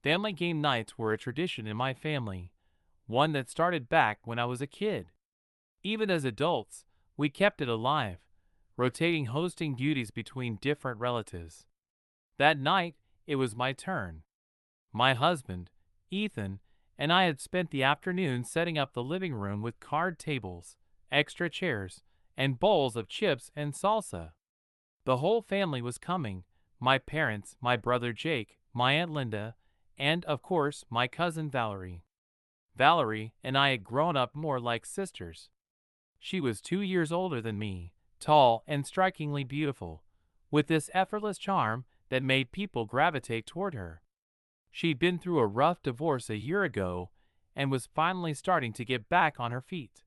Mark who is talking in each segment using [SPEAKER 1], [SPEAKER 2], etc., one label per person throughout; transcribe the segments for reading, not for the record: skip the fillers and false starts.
[SPEAKER 1] Family game nights were a tradition in my family, one that started back when I was a kid. Even as adults, we kept it alive, rotating hosting duties between different relatives. That night, it was my turn. My husband, Ethan, and I had spent the afternoon setting up the living room with card tables, extra chairs, and bowls of chips and salsa. The whole family was coming: my parents, my brother Jake, my Aunt Linda, and, of course, my cousin Valerie. Valerie and I had grown up more like sisters. She was 2 years older than me, tall and strikingly beautiful, with this effortless charm that made people gravitate toward her. She'd been through a rough divorce a year ago and was finally starting to get back on her feet.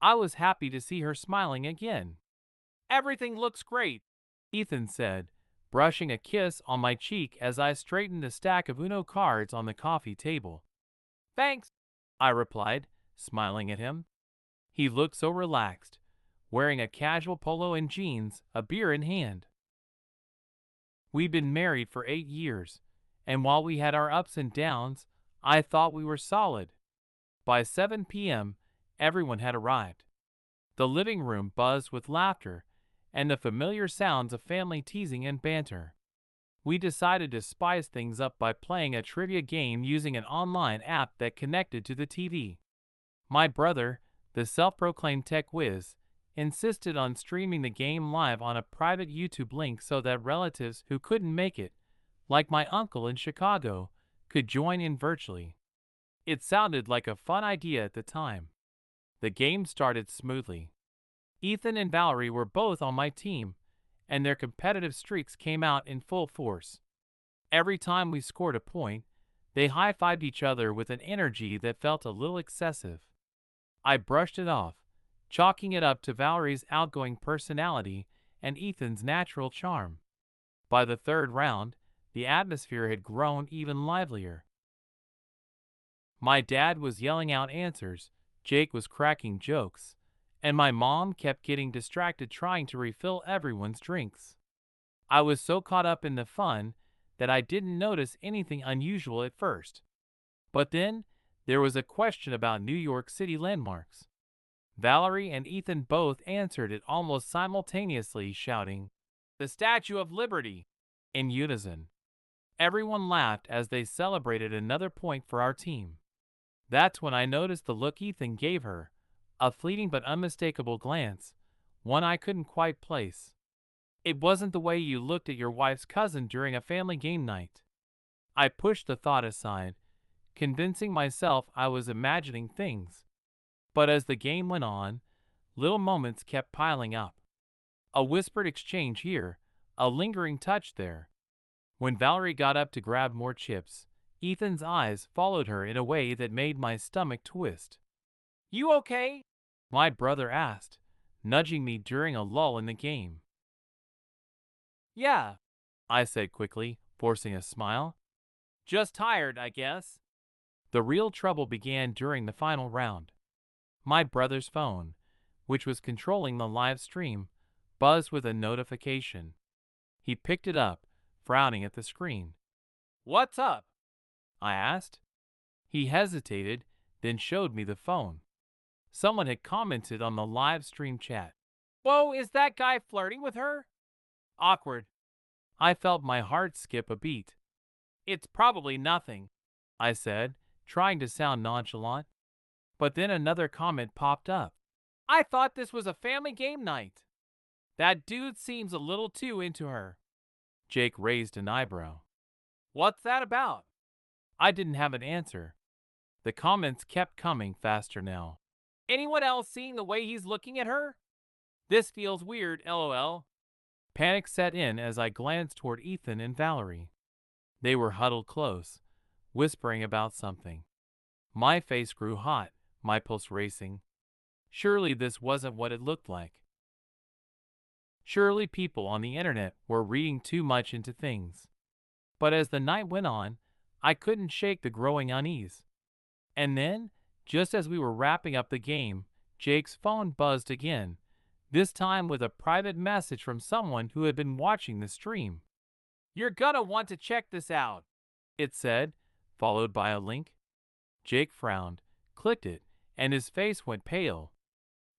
[SPEAKER 1] I was happy to see her smiling again. "Everything looks great," Ethan said, brushing a kiss on my cheek as I straightened a stack of Uno cards on the coffee table. "Thanks," I replied, smiling at him. He looked so relaxed, wearing a casual polo and jeans, a beer in hand. We'd been married for 8 years, and while we had our ups and downs, I thought we were solid. By 7 p.m., everyone had arrived. The living room buzzed with laughter and the familiar sounds of family teasing and banter. We decided to spice things up by playing a trivia game using an online app that connected to the TV. My brother, the self-proclaimed tech whiz, insisted on streaming the game live on a private YouTube link so that relatives who couldn't make it, like my uncle in Chicago, could join in virtually. It sounded like a fun idea at the time. The game started smoothly. Ethan and Valerie were both on my team, and their competitive streaks came out in full force. Every time we scored a point, they high-fived each other with an energy that felt a little excessive. I brushed it off, chalking it up to Valerie's outgoing personality and Ethan's natural charm. By the third round, the atmosphere had grown even livelier. My dad was yelling out answers, Jake was cracking jokes, and my mom kept getting distracted trying to refill everyone's drinks. I was so caught up in the fun that I didn't notice anything unusual at first. But then, there was a question about New York City landmarks. Valerie and Ethan both answered it almost simultaneously, shouting, "The Statue of Liberty," in unison. Everyone laughed as they celebrated another point for our team. That's when I noticed the look Ethan gave her, a fleeting but unmistakable glance, one I couldn't quite place. It wasn't the way you looked at your wife's cousin during a family game night. I pushed the thought aside, convincing myself I was imagining things. But as the game went on, little moments kept piling up. A whispered exchange here, a lingering touch there. When Valerie got up to grab more chips, Ethan's eyes followed her in a way that made my stomach twist. "You okay?" my brother asked, nudging me during a lull in the game. "Yeah," I said quickly, forcing a smile. "Just tired, I guess." The real trouble began during the final round. My brother's phone, which was controlling the live stream, buzzed with a notification. He picked it up, frowning at the screen. "What's up?" I asked. He hesitated, then showed me the phone. Someone had commented on the live stream chat. "Whoa, is that guy flirting with her?" Awkward. I felt my heart skip a beat. "It's probably nothing," I said, trying to sound nonchalant. But then another comment popped up. "I thought this was a family game night." "That dude seems a little too into her." Jake raised an eyebrow. "What's that about?" I didn't have an answer. The comments kept coming faster now. "Anyone else seeing the way he's looking at her? This feels weird, lol." Panic set in as I glanced toward Ethan and Valerie. They were huddled close, whispering about something. My face grew hot, my pulse racing. Surely this wasn't what it looked like. Surely people on the internet were reading too much into things. But as the night went on, I couldn't shake the growing unease. And then, just as we were wrapping up the game, Jake's phone buzzed again, this time with a private message from someone who had been watching the stream. "You're gonna want to check this out," it said, followed by a link. Jake frowned, clicked it, and his face went pale.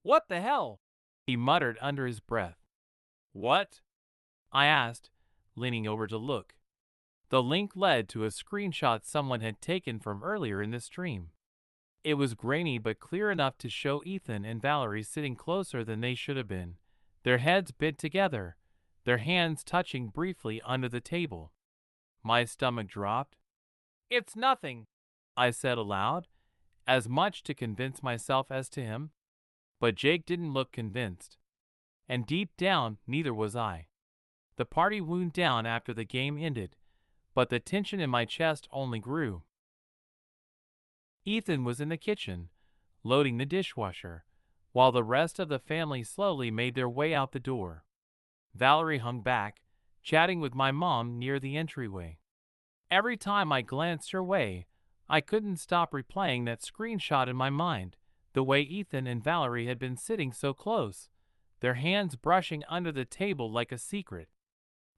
[SPEAKER 1] "What the hell?" he muttered under his breath. "What?" I asked, leaning over to look. The link led to a screenshot someone had taken from earlier in the stream. It was grainy but clear enough to show Ethan and Valerie sitting closer than they should have been, their heads bent together, their hands touching briefly under the table. My stomach dropped. "It's nothing," I said aloud, as much to convince myself as to him. But Jake didn't look convinced. And deep down, neither was I. The party wound down after the game ended, but the tension in my chest only grew. Ethan was in the kitchen, loading the dishwasher, while the rest of the family slowly made their way out the door. Valerie hung back, chatting with my mom near the entryway. Every time I glanced her way, I couldn't stop replaying that screenshot in my mind, the way Ethan and Valerie had been sitting so close, their hands brushing under the table like a secret.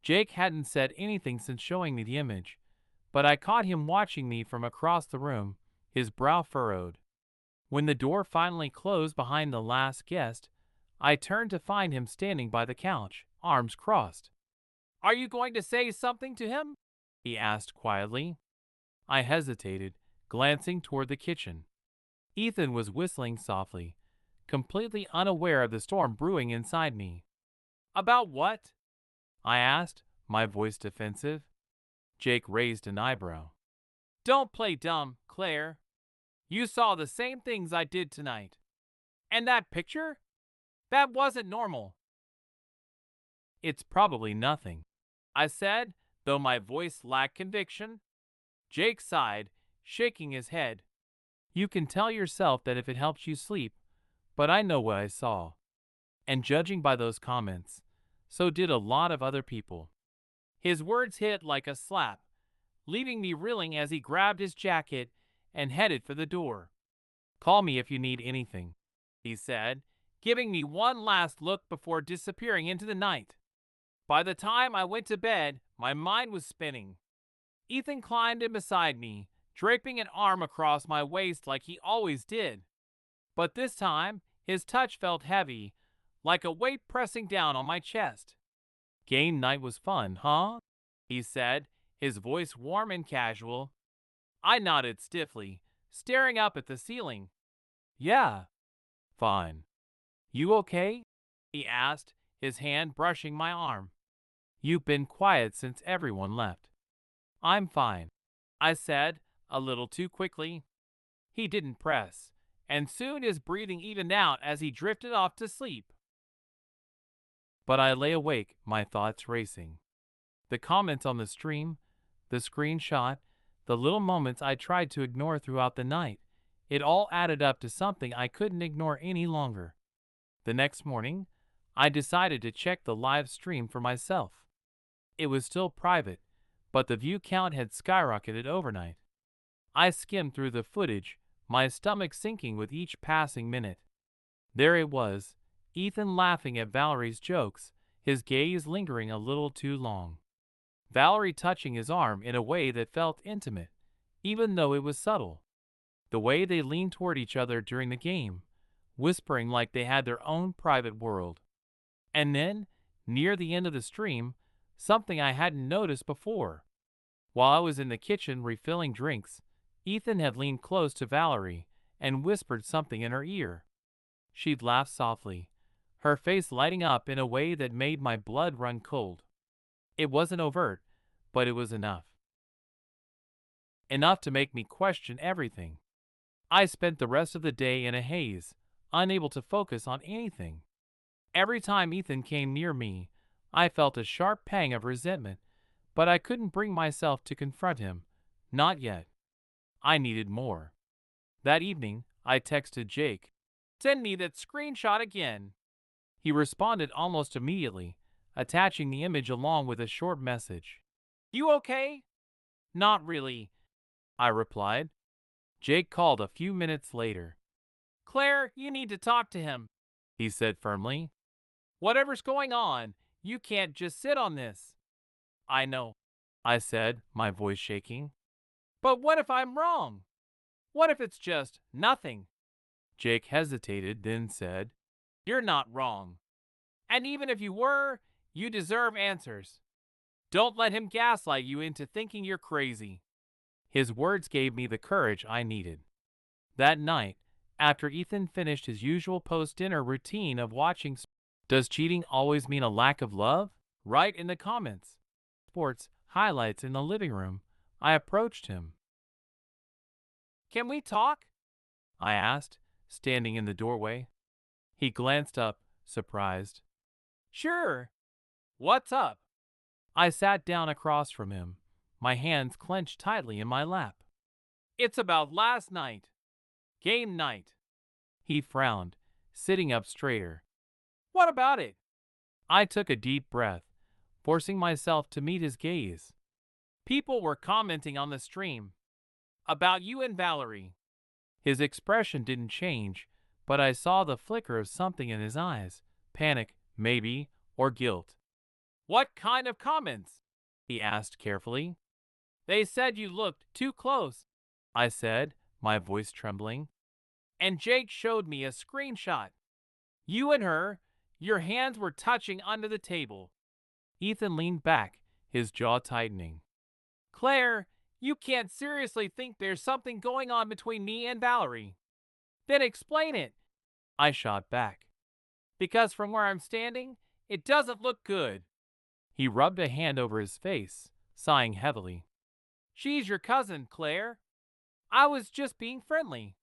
[SPEAKER 1] Jake hadn't said anything since showing me the image, but I caught him watching me from across the room, his brow furrowed. When the door finally closed behind the last guest, I turned to find him standing by the couch, arms crossed. "Are you going to say something to him?" he asked quietly. I hesitated, glancing toward the kitchen. Ethan was whistling softly, completely unaware of the storm brewing inside me. "About what?" I asked, my voice defensive. Jake raised an eyebrow. "Don't play dumb, Claire. You saw the same things I did tonight. And that picture? That wasn't normal." "It's probably nothing," I said, though my voice lacked conviction. Jake sighed, shaking his head. "You can tell yourself that if it helps you sleep, but I know what I saw." And judging by those comments, so did a lot of other people. His words hit like a slap, leaving me reeling as he grabbed his jacket and headed for the door. "Call me if you need anything," he said, giving me one last look before disappearing into the night. By the time I went to bed, my mind was spinning. Ethan climbed in beside me, draping an arm across my waist like he always did. But this time, his touch felt heavy, like a weight pressing down on my chest. "Game night was fun, huh?" he said, his voice warm and casual. I nodded stiffly, staring up at the ceiling. "Yeah, fine." "You okay?" he asked, his hand brushing my arm. "You've been quiet since everyone left." "I'm fine," I said, a little too quickly. He didn't press, and soon his breathing evened out as he drifted off to sleep. But I lay awake, my thoughts racing. The comments on the stream, the screenshot, the little moments I tried to ignore throughout the night, it all added up to something I couldn't ignore any longer. The next morning, I decided to check the live stream for myself. It was still private, but the view count had skyrocketed overnight. I skimmed through the footage, my stomach sinking with each passing minute. There it was, Ethan laughing at Valerie's jokes, his gaze lingering a little too long. Valerie touching his arm in a way that felt intimate, even though it was subtle. The way they leaned toward each other during the game, whispering like they had their own private world. And then, near the end of the stream, something I hadn't noticed before. While I was in the kitchen refilling drinks, Ethan had leaned close to Valerie and whispered something in her ear. She'd laughed softly, her face lighting up in a way that made my blood run cold. It wasn't overt, but it was enough. Enough to make me question everything. I spent the rest of the day in a haze, unable to focus on anything. Every time Ethan came near me, I felt a sharp pang of resentment, but I couldn't bring myself to confront him. Not yet. I needed more. That evening, I texted Jake. "Send me that screenshot again." He responded almost immediately, attaching the image along with a short message. "You okay?" "Not really," I replied. Jake called a few minutes later. "Claire, you need to talk to him," he said firmly. "Whatever's going on, you can't just sit on this." "I know," I said, my voice shaking. But what if I'm wrong? What if it's just nothing? Jake hesitated, then said, You're not wrong. And even if you were, you deserve answers. Don't let him gaslight you into thinking you're crazy. His words gave me the courage I needed. That night, after Ethan finished his usual post-dinner routine of watching Does Cheating Always Mean a Lack of Love? Write in the comments. Sports highlights in the living room, I approached him. Can we talk? I asked, standing in the doorway. He glanced up, surprised. Sure. What's up? I sat down across from him, my hands clenched tightly in my lap. It's about last night. Game night. He frowned, sitting up straighter. What about it? I took a deep breath, forcing myself to meet his gaze. People were commenting on the stream. About you and Valerie. His expression didn't change, but I saw the flicker of something in his eyes. Panic, maybe, or guilt. What kind of comments? He asked carefully. They said you looked too close, I said, my voice trembling. And Jake showed me a screenshot. You and her, your hands were touching under the table. Ethan leaned back, his jaw tightening. Claire, you can't seriously think there's something going on between me and Valerie. Then explain it, I shot back. Because from where I'm standing, it doesn't look good. He rubbed a hand over his face, sighing heavily. She's your cousin, Claire. I was just being friendly.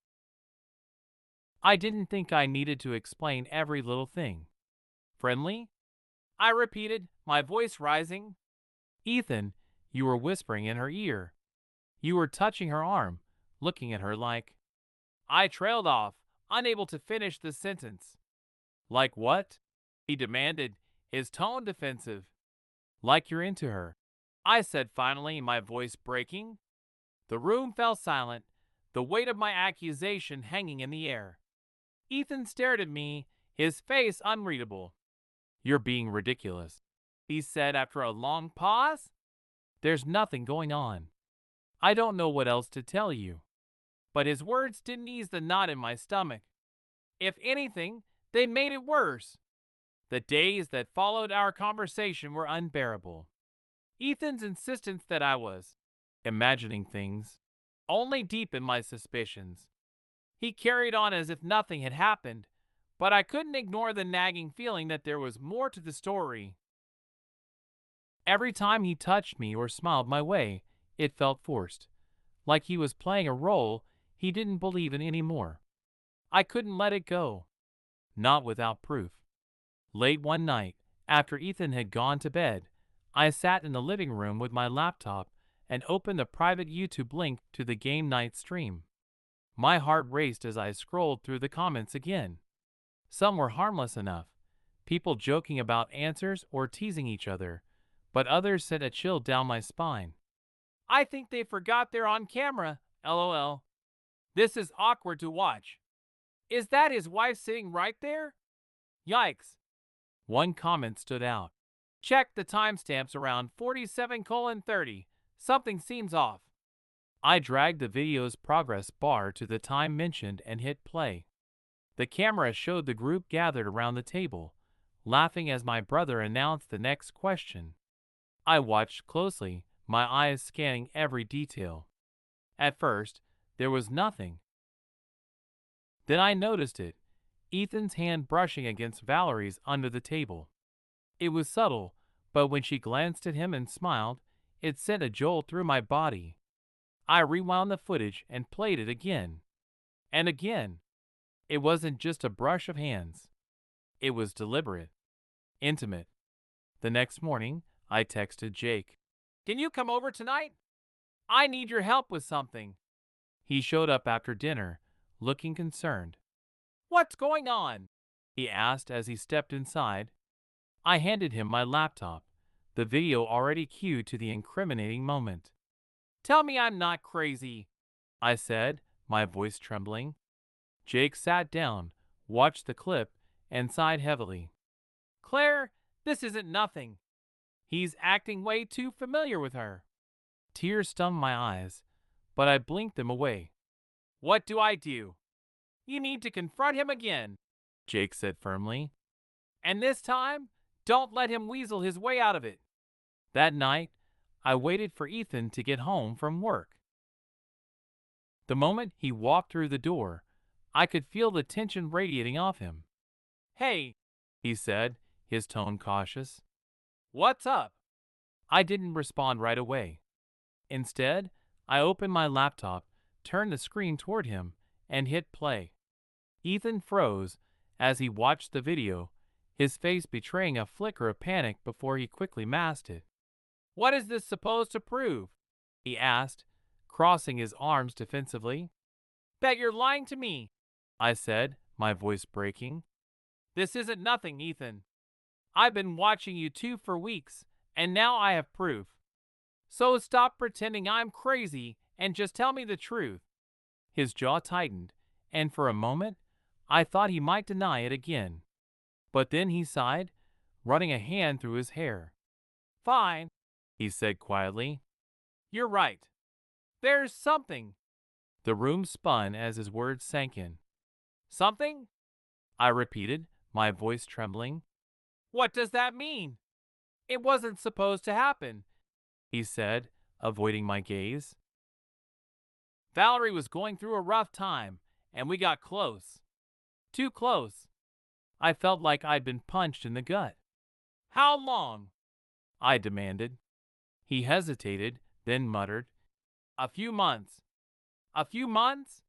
[SPEAKER 1] I didn't think I needed to explain every little thing. Friendly? I repeated, my voice rising. Ethan, you were whispering in her ear. You were touching her arm, looking at her like. I trailed off, unable to finish the sentence. Like what? He demanded, his tone defensive. Like you're into her, I said finally, my voice breaking. The room fell silent, the weight of my accusation hanging in the air. Ethan stared at me, his face unreadable. You're being ridiculous, he said after a long pause. There's nothing going on. I don't know what else to tell you. But his words didn't ease the knot in my stomach. If anything, they made it worse. The days that followed our conversation were unbearable. Ethan's insistence that I was imagining things only deepened my suspicions. He carried on as if nothing had happened, but I couldn't ignore the nagging feeling that there was more to the story. Every time he touched me or smiled my way, it felt forced, like he was playing a role he didn't believe in anymore. I couldn't let it go, not without proof. Late one night, after Ethan had gone to bed, I sat in the living room with my laptop and opened the private YouTube link to the game night stream. My heart raced as I scrolled through the comments again. Some were harmless enough, people joking about answers or teasing each other, but others sent a chill down my spine. I think they forgot they're on camera, lol. This is awkward to watch. Is that his wife sitting right there? Yikes. One comment stood out. Check the timestamps around 47:30. Something seems off. I dragged the video's progress bar to the time mentioned and hit play. The camera showed the group gathered around the table, laughing as my brother announced the next question. I watched closely, my eyes scanning every detail. At first, there was nothing. Then I noticed it, Ethan's hand brushing against Valerie's under the table. It was subtle, but when she glanced at him and smiled, it sent a jolt through my body. I rewound the footage and played it again. And again. It wasn't just a brush of hands. It was deliberate, intimate. The next morning, I texted Jake. Can you come over tonight? I need your help with something. He showed up after dinner, looking concerned. What's going on? He asked as he stepped inside. I handed him my laptop, the video already cued to the incriminating moment. Tell me I'm not crazy, I said, my voice trembling. Jake sat down, watched the clip, and sighed heavily. Claire, this isn't nothing. He's acting way too familiar with her. Tears stung my eyes, but I blinked them away. What do I do? You need to confront him again, Jake said firmly. And this time, don't let him weasel his way out of it. That night, I waited for Ethan to get home from work. The moment he walked through the door, I could feel the tension radiating off him. Hey, he said, his tone cautious. What's up? I didn't respond right away. Instead, I opened my laptop, turned the screen toward him, and hit play. Ethan froze as he watched the video, his face betraying a flicker of panic before he quickly masked it. What is this supposed to prove? He asked, crossing his arms defensively. Bet you're lying to me, I said, my voice breaking. This isn't nothing, Ethan. I've been watching you two for weeks, and now I have proof. So stop pretending I'm crazy and just tell me the truth. His jaw tightened, and for a moment, I thought he might deny it again. But then he sighed, running a hand through his hair. Fine, he said quietly. You're right. There's something. The room spun as his words sank in. Something? I repeated, my voice trembling. What does that mean? It wasn't supposed to happen, he said, avoiding my gaze. Valerie was going through a rough time, and we got close. Too close. I felt like I'd been punched in the gut. How long? I demanded. He hesitated, then muttered, A few months. A few months?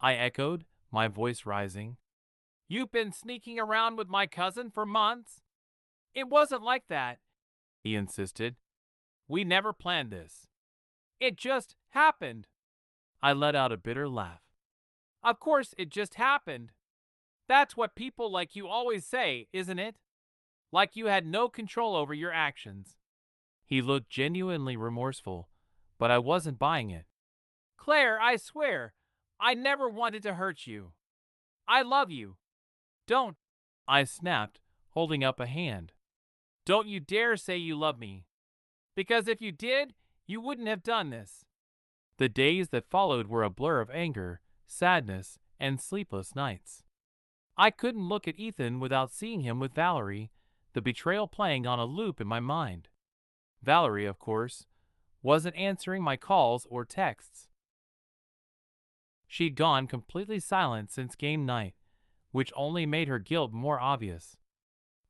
[SPEAKER 1] I echoed, my voice rising. You've been sneaking around with my cousin for months? It wasn't like that, he insisted. We never planned this. It just happened. I let out a bitter laugh. Of course it just happened. That's what people like you always say, isn't it? Like you had no control over your actions. He looked genuinely remorseful, but I wasn't buying it. Claire, I swear, I never wanted to hurt you. I love you. Don't, I snapped, holding up a hand. Don't you dare say you love me. Because if you did, you wouldn't have done this. The days that followed were a blur of anger, sadness, and sleepless nights. I couldn't look at Ethan without seeing him with Valerie, the betrayal playing on a loop in my mind. Valerie, of course, wasn't answering my calls or texts. She'd gone completely silent since game night, which only made her guilt more obvious.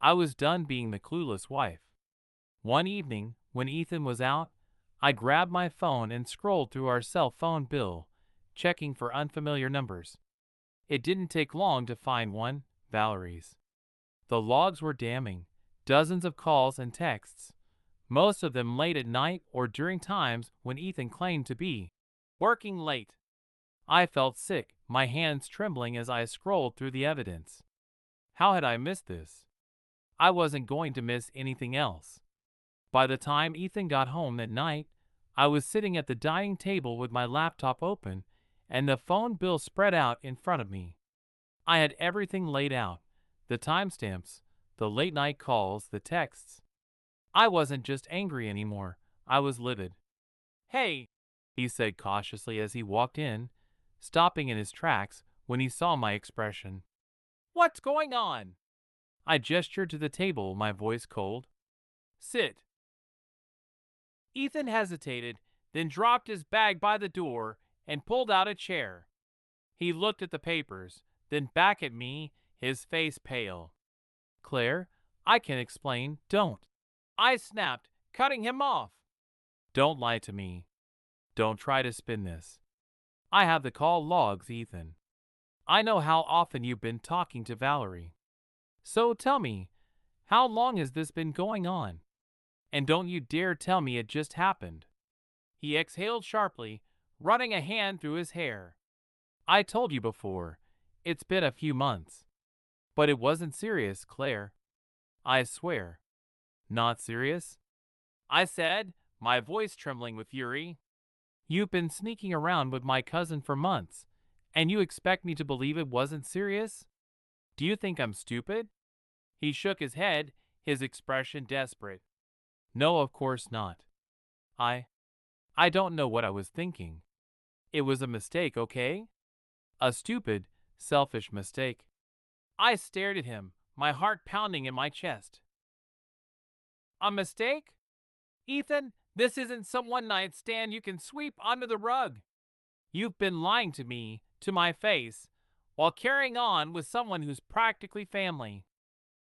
[SPEAKER 1] I was done being the clueless wife. One evening, when Ethan was out, I grabbed my phone and scrolled through our cell phone bill, checking for unfamiliar numbers. It didn't take long to find one, Valerie's. The logs were damning, dozens of calls and texts, most of them late at night or during times when Ethan claimed to be working late. I felt sick, my hands trembling as I scrolled through the evidence. How had I missed this? I wasn't going to miss anything else. By the time Ethan got home that night, I was sitting at the dining table with my laptop open and the phone bill spread out in front of me. I had everything laid out, the timestamps, the late night calls, the texts. I wasn't just angry anymore, I was livid. Hey, he said cautiously as he walked in, stopping in his tracks when he saw my expression. What's going on? I gestured to the table, my voice cold. Sit. Ethan hesitated, then dropped his bag by the door and pulled out a chair. He looked at the papers, then back at me, his face pale. Claire, I can explain, don't. I snapped, cutting him off. Don't lie to me. Don't try to spin this. I have the call logs, Ethan. I know how often you've been talking to Valerie. So tell me, how long has this been going on? And don't you dare tell me it just happened. He exhaled sharply, running a hand through his hair. I told you before, it's been a few months. But it wasn't serious, Claire. I swear. Not serious? I said, my voice trembling with fury. You've been sneaking around with my cousin for months, and you expect me to believe it wasn't serious? Do you think I'm stupid? He shook his head, his expression desperate. No, of course not. I don't know what I was thinking. It was a mistake, okay? A stupid, selfish mistake. I stared at him, my heart pounding in my chest. A mistake? Ethan, this isn't some one night stand you can sweep under the rug. You've been lying to me, to my face, while carrying on with someone who's practically family.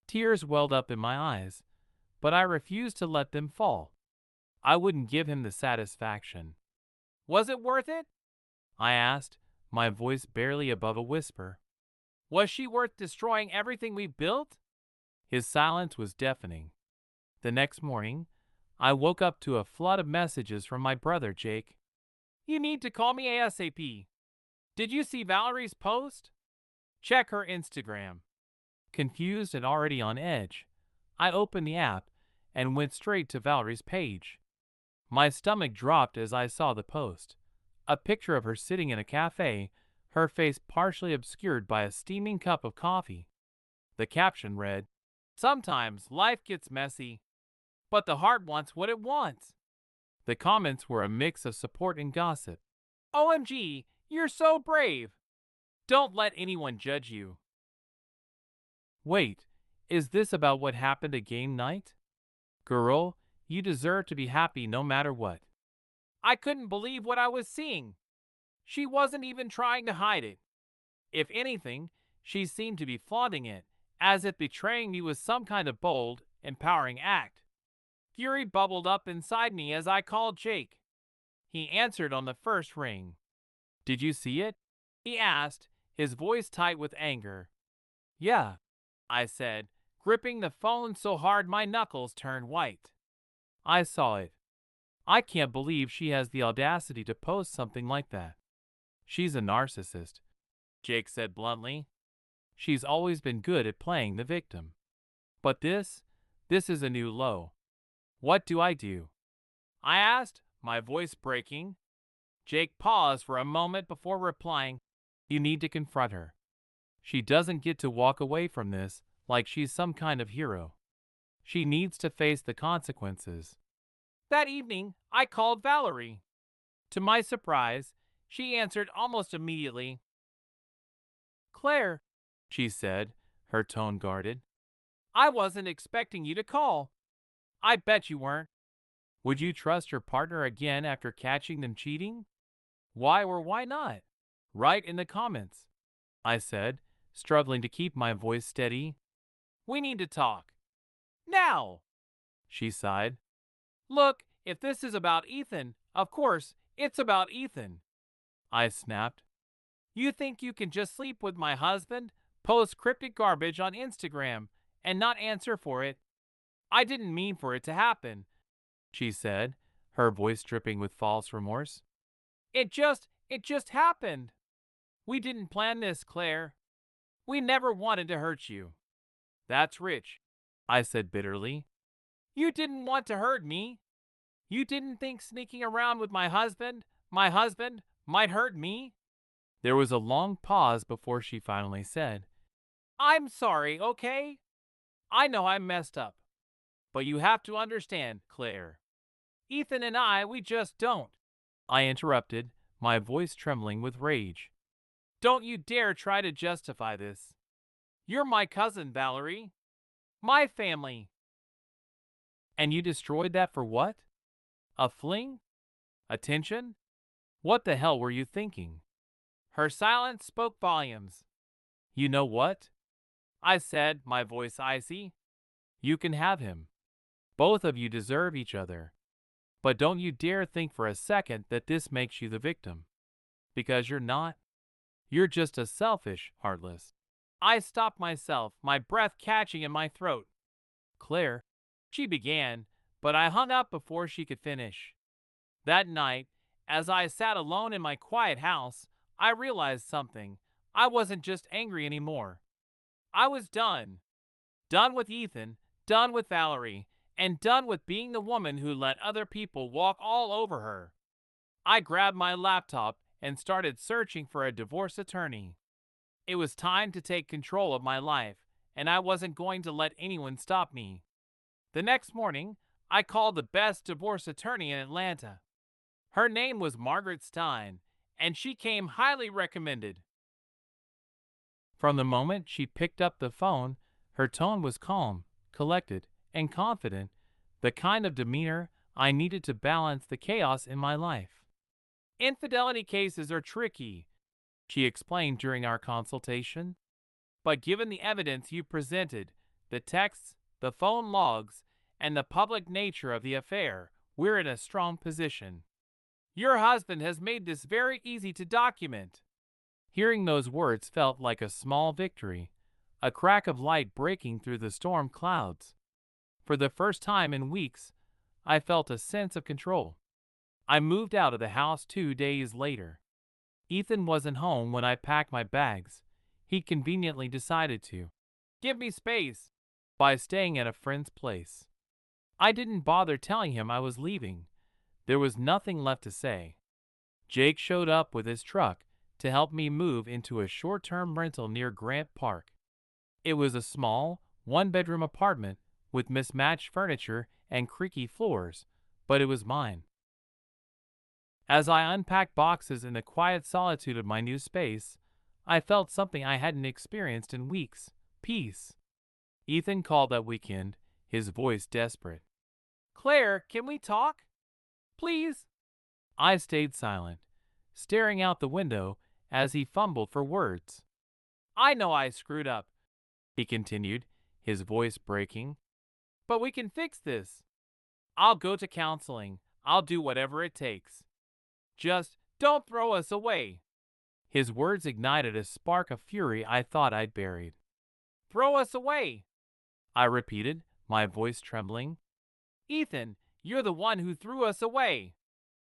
[SPEAKER 1] Tears welled up in my eyes, but I refused to let them fall. I wouldn't give him the satisfaction. Was it worth it? I asked, my voice barely above a whisper. Was she worth destroying everything we built? His silence was deafening. The next morning, I woke up to a flood of messages from my brother, Jake. You need to call me ASAP. Did you see Valerie's post? Check her Instagram. Confused and already on edge, I opened the app and went straight to Valerie's page. My stomach dropped as I saw the post. A picture of her sitting in a cafe, her face partially obscured by a steaming cup of coffee. The caption read, "Sometimes life gets messy, but the heart wants what it wants." The comments were a mix of support and gossip. OMG, you're so brave. Don't let anyone judge you. Wait, is this about what happened at game night? Girl, you deserve to be happy no matter what. I couldn't believe what I was seeing. She wasn't even trying to hide it. If anything, she seemed to be flaunting it, as if betraying me was some kind of bold, empowering act. Fury bubbled up inside me as I called Jake. He answered on the first ring. Did you see it? He asked, his voice tight with anger. Yeah, I said, gripping the phone so hard my knuckles turned white. I saw it. I can't believe she has the audacity to post something like that. She's a narcissist, Jake said bluntly. She's always been good at playing the victim. But this is a new low. What do I do? I asked, my voice breaking. Jake paused for a moment before replying, You need to confront her. She doesn't get to walk away from this like she's some kind of hero. She needs to face the consequences. That evening, I called Valerie. To my surprise, she answered almost immediately. Claire, she said, her tone guarded. I wasn't expecting you to call. I bet you weren't. Would you trust your partner again after catching them cheating? Why or why not? Write in the comments, I said, struggling to keep my voice steady. We need to talk. Now, she sighed. Look, if this is about Ethan, of course, it's about Ethan. I snapped. You think you can just sleep with my husband, post cryptic garbage on Instagram, and not answer for it? I didn't mean for it to happen, she said, her voice dripping with false remorse. It just happened. We didn't plan this, Claire. We never wanted to hurt you. That's rich, I said bitterly. You didn't want to hurt me. You didn't think sneaking around with my husband, might hurt me? There was a long pause before she finally said, I'm sorry, okay? I know I messed up. But you have to understand, Claire. Ethan and I, we just don't. I interrupted, my voice trembling with rage. Don't you dare try to justify this. You're my cousin, Valerie. My family. And you destroyed that for what? A fling? Attention? What the hell were you thinking? Her silence spoke volumes. You know what? I said, my voice icy. You can have him. Both of you deserve each other. But don't you dare think for a second that this makes you the victim. Because you're not. You're just a selfish, heartless. I stopped myself, my breath catching in my throat. Claire, she began, but I hung up before she could finish. That night, as I sat alone in my quiet house, I realized something. I wasn't just angry anymore. I was done. Done with Ethan, done with Valerie, and done with being the woman who let other people walk all over her. I grabbed my laptop and started searching for a divorce attorney. It was time to take control of my life, and I wasn't going to let anyone stop me. The next morning, I called the best divorce attorney in Atlanta. Her name was Margaret Stein, and she came highly recommended. From the moment she picked up the phone, her tone was calm, collected, and confident, the kind of demeanor I needed to balance the chaos in my life. Infidelity cases are tricky, she explained during our consultation. But given the evidence you presented, the texts, the phone logs, and the public nature of the affair, we're in a strong position. Your husband has made this very easy to document. Hearing those words felt like a small victory, a crack of light breaking through the storm clouds. For the first time in weeks, I felt a sense of control. I moved out of the house 2 days later. Ethan wasn't home when I packed my bags. He conveniently decided to give me space by staying at a friend's place. I didn't bother telling him I was leaving. There was nothing left to say. Jake showed up with his truck to help me move into a short-term rental near Grant Park. It was a small, one-bedroom apartment with mismatched furniture and creaky floors, but it was mine. As I unpacked boxes in the quiet solitude of my new space, I felt something I hadn't experienced in weeks: peace. Ethan called that weekend, his voice desperate. "Claire, can we talk? Please?" I stayed silent, staring out the window as he fumbled for words. "I know I screwed up," he continued, his voice breaking. "But we can fix this. I'll go to counseling. I'll do whatever it takes. Just don't throw us away." His words ignited a spark of fury I thought I'd buried. "Throw us away," I repeated, my voice trembling. "Ethan, you're the one who threw us away.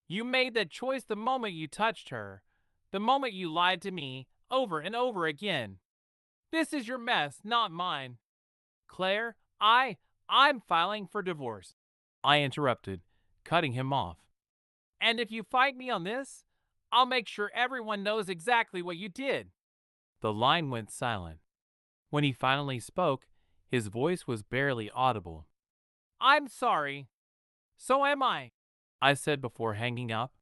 [SPEAKER 1] You made that choice the moment you touched her, the moment you lied to me over and over again. This is your mess, not mine." "Claire, I'm filing for divorce," I interrupted, cutting him off. "And if you fight me on this, I'll make sure everyone knows exactly what you did." The line went silent. When he finally spoke, his voice was barely audible. "I'm sorry. So am I said before hanging up.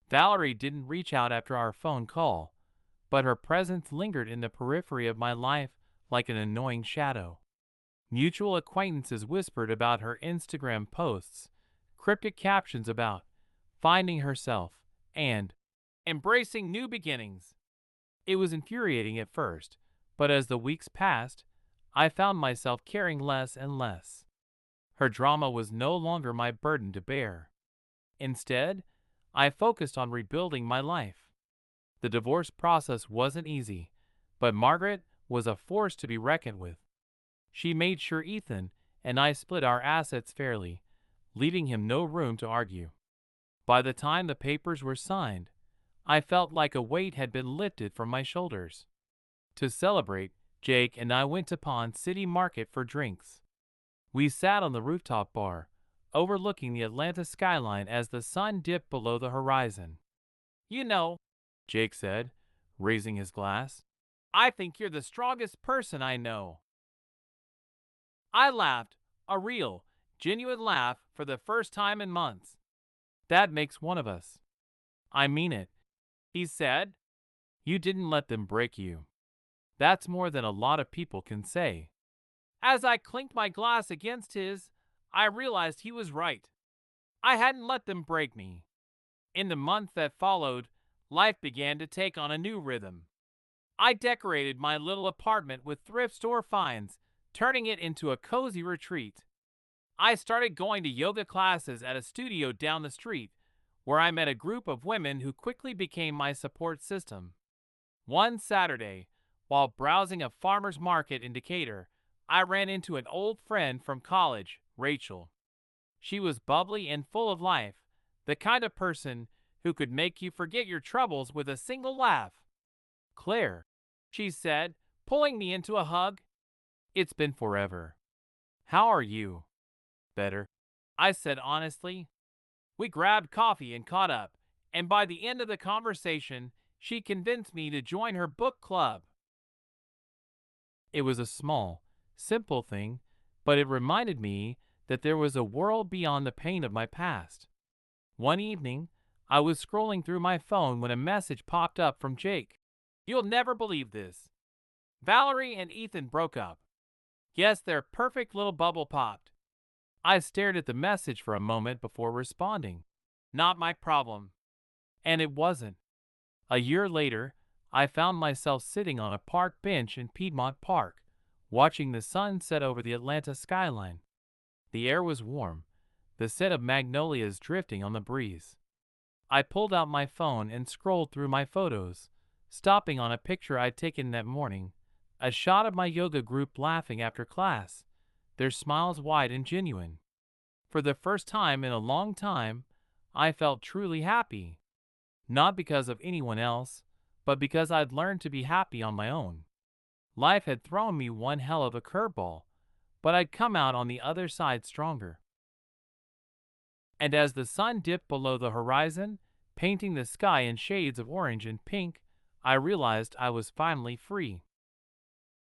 [SPEAKER 1] Valerie didn't reach out after our phone call, but her presence lingered in the periphery of my life like an annoying shadow. Mutual acquaintances whispered about her Instagram posts, cryptic captions about finding herself and embracing new beginnings. It was infuriating at first, but as the weeks passed, I found myself caring less and less. Her drama was no longer my burden to bear. Instead, I focused on rebuilding my life. The divorce process wasn't easy, but Margaret was a force to be reckoned with. She made sure Ethan and I split our assets fairly, leaving him no room to argue. By the time the papers were signed, I felt like a weight had been lifted from my shoulders. To celebrate, Jake and I went to Pond City Market for drinks. We sat on the rooftop bar, overlooking the Atlanta skyline as the sun dipped below the horizon. "You know," Jake said, raising his glass, "I think you're the strongest person I know." I laughed, a real, genuine laugh for the first time in months. "That makes one of us." "I mean it," he said. "You didn't let them break you. That's more than a lot of people can say." As I clinked my glass against his, I realized he was right. I hadn't let them break me. In the month that followed, life began to take on a new rhythm. I decorated my little apartment with thrift store finds, turning it into a cozy retreat. I started going to yoga classes at a studio down the street, where I met a group of women who quickly became my support system. One Saturday, while browsing a farmer's market in Decatur, I ran into an old friend from college, Rachel. She was bubbly and full of life, the kind of person who could make you forget your troubles with a single laugh. "Claire," she said, pulling me into a hug. "It's been forever. How are you?" "Better," I said honestly. We grabbed coffee and caught up, and by the end of the conversation, she convinced me to join her book club. It was a small, simple thing, but it reminded me that there was a world beyond the pain of my past. One evening, I was scrolling through my phone when a message popped up from Jake. "You'll never believe this. Valerie and Ethan broke up. Yes, their perfect little bubble popped." I stared at the message for a moment before responding. Not my problem. And it wasn't. A year later, I found myself sitting on a park bench in Piedmont Park, watching the sun set over the Atlanta skyline. The air was warm, the scent of magnolias drifting on the breeze. I pulled out my phone and scrolled through my photos, stopping on a picture I'd taken that morning, a shot of my yoga group laughing after class, their smiles wide and genuine. For the first time in a long time, I felt truly happy. Not because of anyone else, but because I'd learned to be happy on my own. Life had thrown me one hell of a curveball, but I'd come out on the other side stronger. And as the sun dipped below the horizon, painting the sky in shades of orange and pink, I realized I was finally free.